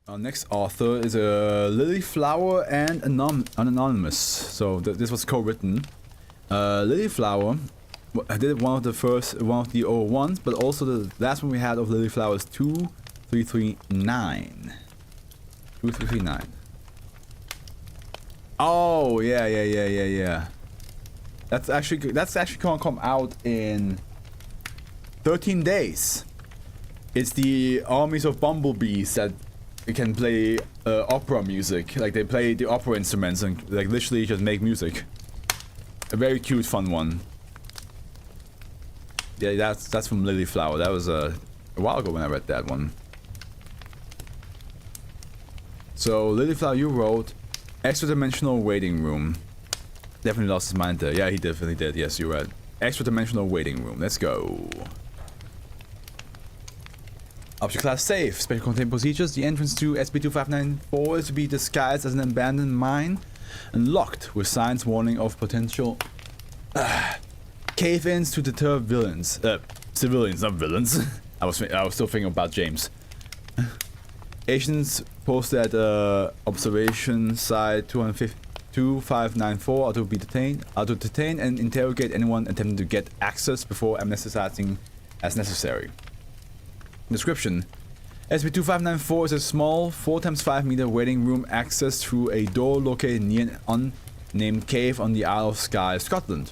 Our next author is a Lily Flower and Anonymous. So this was co-written. Lily Flower, I did one of the old ones, but also the last one we had of Lily Flower is 2339. 2339. Oh yeah. That's actually gonna come out in 13 days. It's the armies of bumblebees that can play opera music. Like they play the opera instruments and like literally just make music. A very cute, fun one. Yeah, that's from Lily Flower. That was a while ago when I read that one. So Lily Flower, you wrote Extradimensional Waiting Room. Definitely lost his mind there. Yeah, he definitely did. Yes, you're right. Extradimensional Waiting Room. Let's go. Object class safe. Special containment procedures. The entrance to SCP-2594 is to be disguised as an abandoned mine and locked with signs warning of potential cave-ins to deter villains. Civilians, not villains. I was still thinking about James. Agents posted at observation site 2594 are to detain and interrogate anyone attempting to get access before amnesticizing as necessary. Description: SCP-2594 is a small 4x5 meter waiting room accessed through a door located near an unnamed cave on the Isle of Skye, Scotland.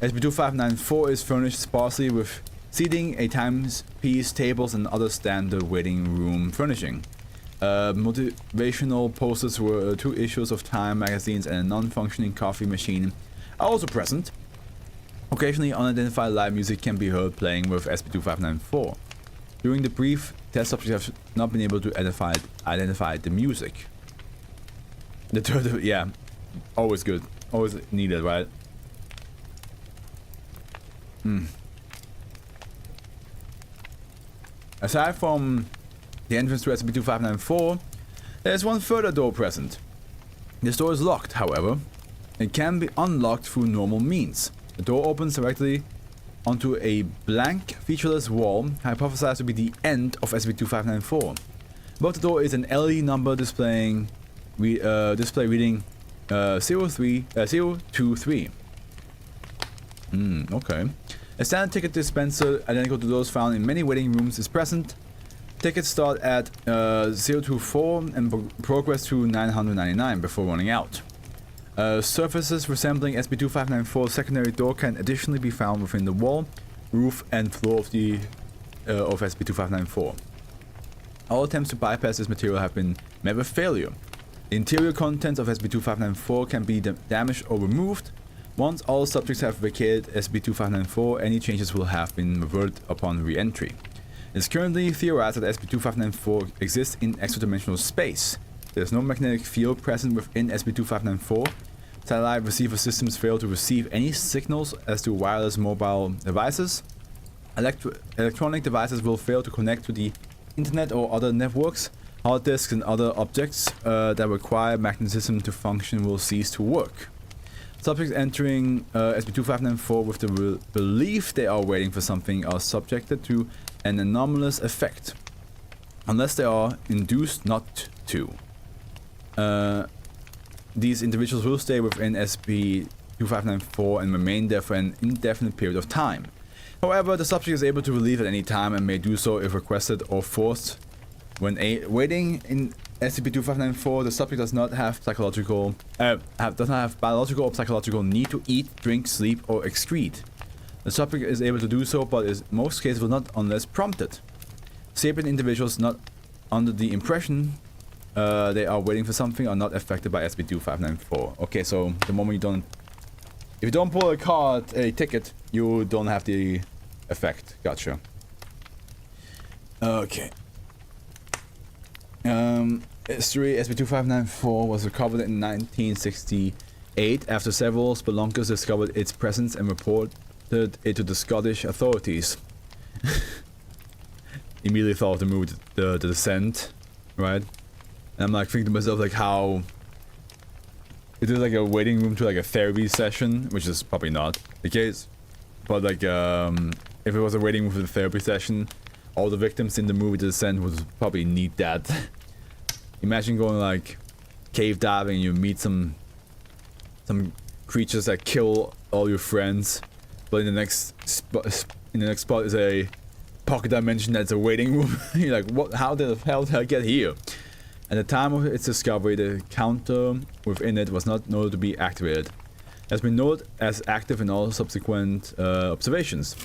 SCP-2594 is furnished sparsely with seating, a timepiece, tables, and other standard waiting room furnishing. Motivational posters were 2 issues of Time magazines and a non-functioning coffee machine are also present. Occasionally, unidentified live music can be heard playing with SCP-2594. During the brief test, subjects have not been able to identify the music. The turtle, yeah, always good, always needed, right? Aside from the entrance to SCP-2594, there is one further door present. This door is locked, however. It can be unlocked through normal means. The door opens directly onto a blank, featureless wall, hypothesized to be the end of SCP-2594. Above the door is an LED number display reading 023. Okay. A standard ticket dispenser, identical to those found in many waiting rooms, is present. Tickets start at 024 and progress to 999 before running out. Surfaces resembling SCP-2594's secondary door can additionally be found within the wall, roof, and floor of SCP-2594. All attempts to bypass this material have been met with failure. The interior contents of SCP-2594 can be damaged or removed. Once all subjects have vacated SCP-2594, any changes will have been reverted upon re-entry. It is currently theorized that SCP-2594 exists in extra-dimensional space. There is no magnetic field present within SCP-2594. Satellite receiver systems fail to receive any signals as to wireless mobile devices. Electronic devices will fail to connect to the internet or other networks. Hard disks and other objects that require magnetism to function will cease to work. Subjects entering SCP-2594 with the belief they are waiting for something are subjected to an anomalous effect, unless they are induced not to. These individuals will stay within SCP-2594 and remain there for an indefinite period of time. However, the subject is able to leave at any time and may do so if requested or forced. When waiting in SCP-2594, the subject does not have biological or psychological need to eat, drink, sleep, or excrete. The subject is able to do so, but in most cases will not unless prompted. Sapient individuals not under the impression they are waiting for something are not affected by SCP-2594. Okay, so the moment if you don't pull a ticket, you don't have the effect. Gotcha. Okay. History: SCP-2594 was recovered in 1968 after several spelunkers discovered its presence and reported it to the Scottish authorities. Immediately thought of the movie The Descent, right? And I'm like thinking to myself like how it is like a waiting room to like a therapy session, which is probably not the case. But like if it was a waiting room for the therapy session, all the victims in the movie The Descent would probably need that. Imagine going like cave diving and you meet some creatures that kill all your friends, but in the next spot is a pocket dimension that's a waiting room. You're like, what? How the hell did I get here? At the time of its discovery, the counter within it was not noted to be activated. It has been noted as active in all subsequent observations.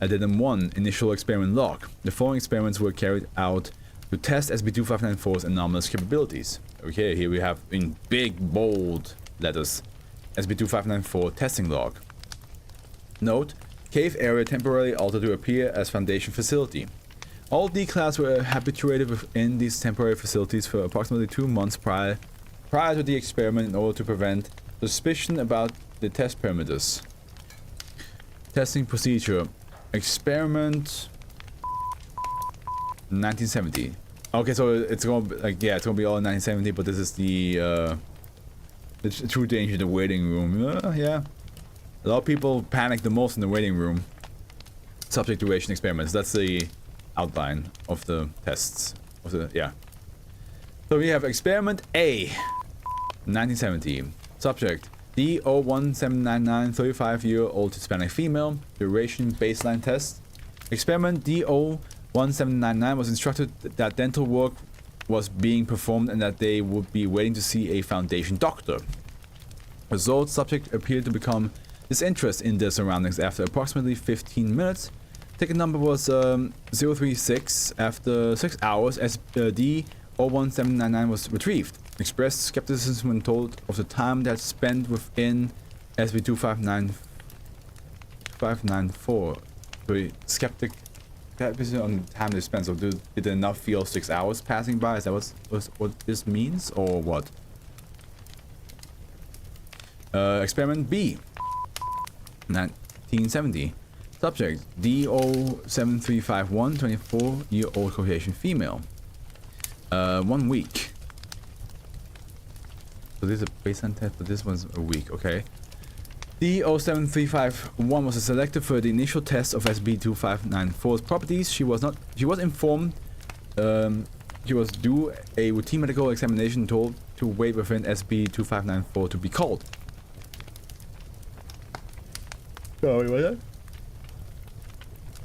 Addendum 1, Initial Experiment Log. The following experiments were carried out to test SCP-2594's anomalous capabilities. Okay, here we have in big, bold letters, SCP-2594 Testing Log. Note, cave area temporarily altered to appear as Foundation facility. All D-class were habituated within these temporary facilities for approximately 2 months prior to the experiment in order to prevent suspicion about the test parameters. Testing procedure. Experiment 1970. Okay, so it's gonna be like, yeah, it's gonna be all 1970, but this is the true danger, the waiting room. Yeah. A lot of people panic the most in the waiting room. Subject duration experiments. That's the outline of the tests. Yeah. So we have experiment A, 1970. Subject D01799, 35-year-old Hispanic female. Duration baseline test. Experiment D01799 was instructed that dental work was being performed and that they would be waiting to see a Foundation doctor. Result: subject appeared to become disinterested in their surroundings after approximately 15 minutes. Ticket number was 036. After 6 hours, D01799 was retrieved. Expressed skepticism when told of the time that spent within SCP-2594. So skeptic on time they spent. So did it not feel 6 hours passing by? Is that what this means, or what? Experiment B, 1970. Subject D07351, 24-year-old Caucasian female. 1 week. So this is a baseline test, but this one's a week, okay. D07351 was selected for the initial test of SCP-2594's properties. She was informed she was due a routine medical examination, told to wait within SCP-2594 to be called. Sorry, what was that?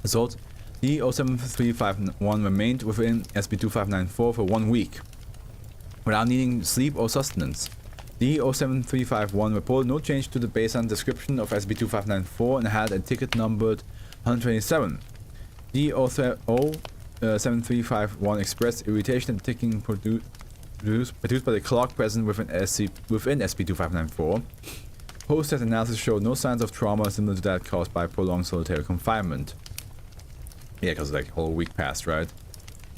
Result: D07351 remained within SCP-2594 for 1 week without needing sleep or sustenance. D07351 reported no change to the baseline description of SCP-2594 and had a ticket numbered 127. D07351 expressed irritation at ticking produced by the clock present within SCP-2594. Post-test analysis showed no signs of trauma similar to that caused by prolonged solitary confinement. Yeah, because like a whole week passed, right?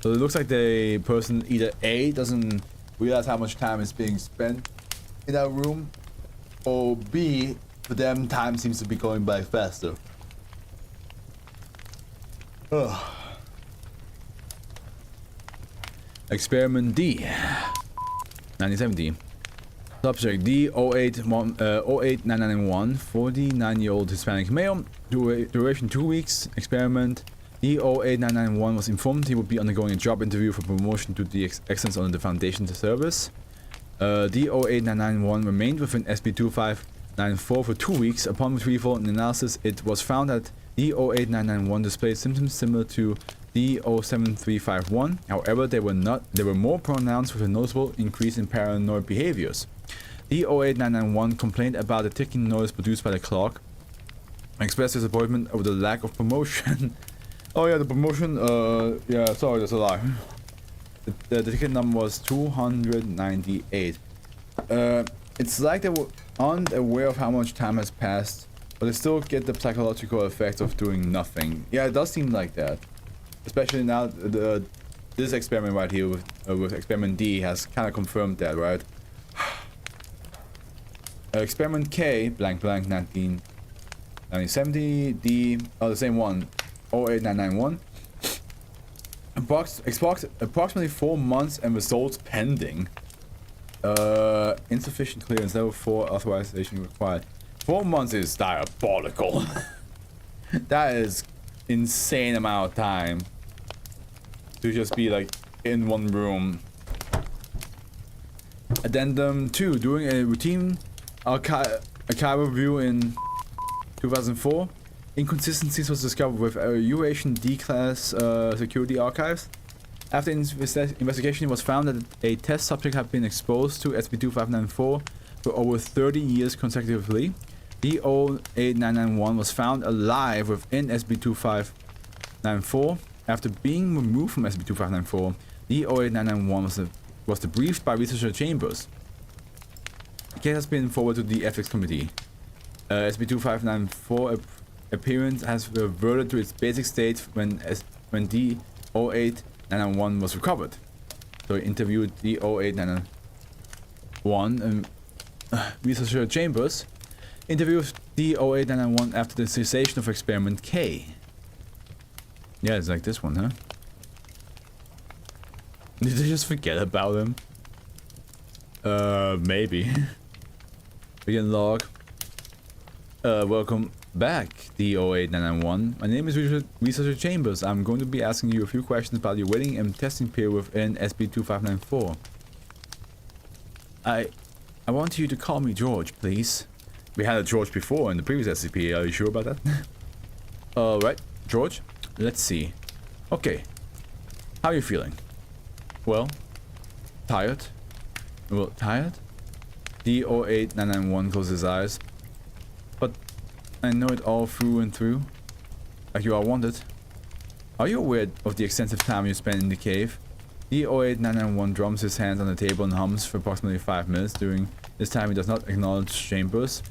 So it looks like the person either A, doesn't realize how much time is being spent in that room, or B, for them time seems to be going by faster. Ugh. Experiment D, 1970. Subject D08991, 49-year-old Hispanic male. Duration 2 weeks. Experiment D08991 was informed he would be undergoing a job interview for promotion to the excellence on the Foundation service. D08991 remained within SCP-2594 for 2 weeks. Upon retrieval and analysis, it was found that D08991 displayed symptoms similar to D07351. However, they were more pronounced with a noticeable increase in paranoid behaviors. D08991 complained about the ticking noise produced by the clock and expressed disappointment over the lack of promotion. Oh yeah, the promotion, yeah, sorry, that's a lie. The ticket number was 298. It's like they were unaware of how much time has passed, but they still get the psychological effect of doing nothing. Yeah, it does seem like that. Especially now, this experiment right here with Experiment D has kind of confirmed that, right? Experiment K, blank blank, 1970, D, oh, the same one, 08991. Approximately 4 months and results pending. Insufficient clearance, level 4 authorization required. 4 months is diabolical. That is insane amount of time to just be like in one room Addendum 2. During a routine archival review in 2004, inconsistencies was discovered with Eurasian D-Class security archives. After investigation, it was found that a test subject had been exposed to SCP-2594 for over 30 years consecutively. D08991 was found alive within SCP-2594. After being removed from SCP-2594, D08991 was debriefed by researcher Chambers. The case has been forwarded to the Ethics Committee. SCP-2594 appearance has reverted to its basic state when D08991 was recovered. So he interviewed D08991 and researcher Chambers interviewed D08991 after the cessation of experiment K. Yeah, it's like this one, huh? Did they just forget about him? Maybe. Begin log. Welcome back, D08991. My name is Researcher Chambers. I'm going to be asking you a few questions about your waiting and testing period within SCP-2594. I want you to call me George, please. We had a George before in the previous SCP. Are you sure about that? Right, George. Let's see. Okay. How are you feeling? Well, tired? Well, tired? D08991 closes his eyes. But I know it all through and through. Like you are wanted. Are you aware of the extensive time you spent in the cave? D08991 drums his hands on the table and hums for approximately 5 minutes. During this time he does not acknowledge Chambers.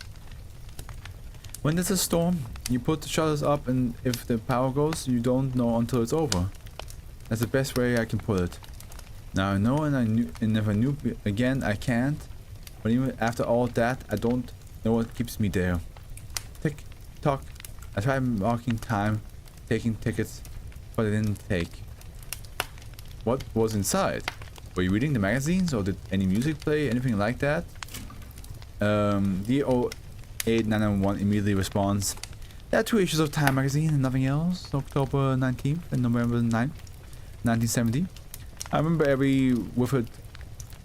When there's a storm, you put the shutters up, and if the power goes, you don't know until it's over. That's the best way I can put it. Now I know, and if I knew again, I can't. But even after all that, I don't know what keeps me there. Tick tock. I tried marking time, taking tickets, but I didn't take. What was inside? Were you reading the magazines, or did any music play, anything like that? D08991 immediately responds. There are 2 issues of Time magazine and nothing else. October 19th and November 9th, 1970. I remember every withered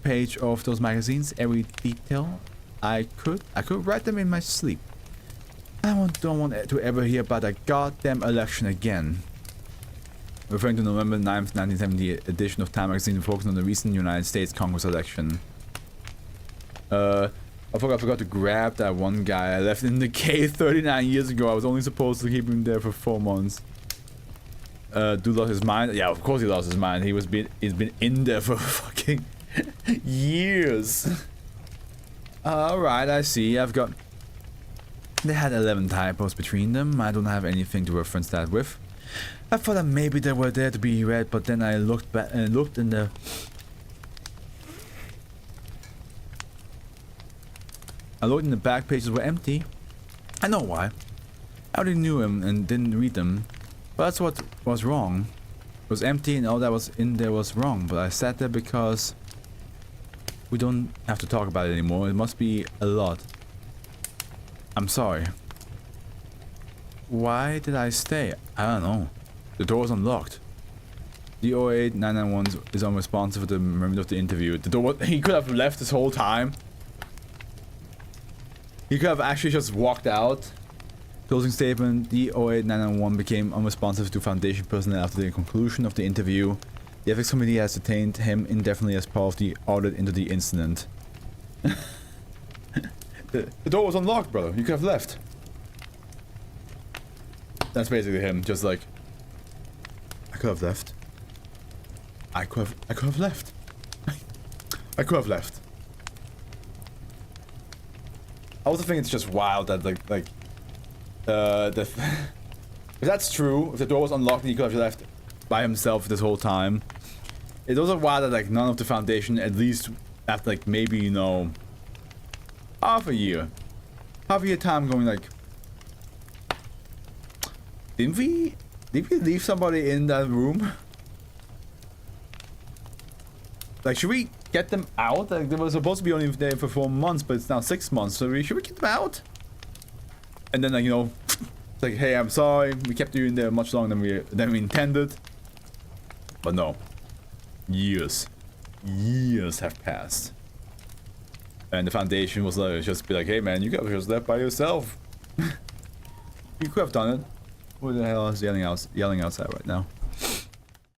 page of those magazines, every detail. I could write them in my sleep. I don't want to ever hear about that goddamn election again. Referring to November 9th, 1970 edition of Time magazine focusing on the recent United States Congress election. I forgot to grab that one guy I left in the cave 39 years ago. I was only supposed to keep him there for 4 months. Dude lost his mind. Yeah, of course he lost his mind. He's been in there for fucking years. Alright, I see. They had 11 typos between them. I don't have anything to reference that with. I thought that maybe they were there to be read, but then I looked back and looked in the... back pages were empty. I know why. I already knew him and didn't read them. But that's what was wrong. It was empty and all that was in there was wrong. But I sat there because we don't have to talk about it anymore. It must be a lot. I'm sorry. Why did I stay? I don't know. The door was unlocked. D08991 is unresponsive for the remainder of the interview. The door he could have left this whole time. He could have actually just walked out. Closing statement. D08991 became unresponsive to Foundation personnel after the conclusion of the interview. The Ethics Committee has detained him indefinitely as part of the audit into the incident. The door was unlocked, brother. You could have left. That's basically him, just like... I could have left. I could have left. I could have left. I also think it's just wild that if that's true, if the door was unlocked and he could have left by himself this whole time, it's also wild that like none of the Foundation, at least after like maybe, you know, half a year time going like, did we leave somebody in that room? Like, should we get them out? Like, they were supposed to be only there for 4 months, but it's now 6 months. So should we get them out? And then, like, you know, it's like, hey, I'm sorry, we kept you in there much longer than we intended. But no, years have passed. And the Foundation was just be like, hey man, you could have just left by yourself. You could have done it. Who the hell is yelling outside right now?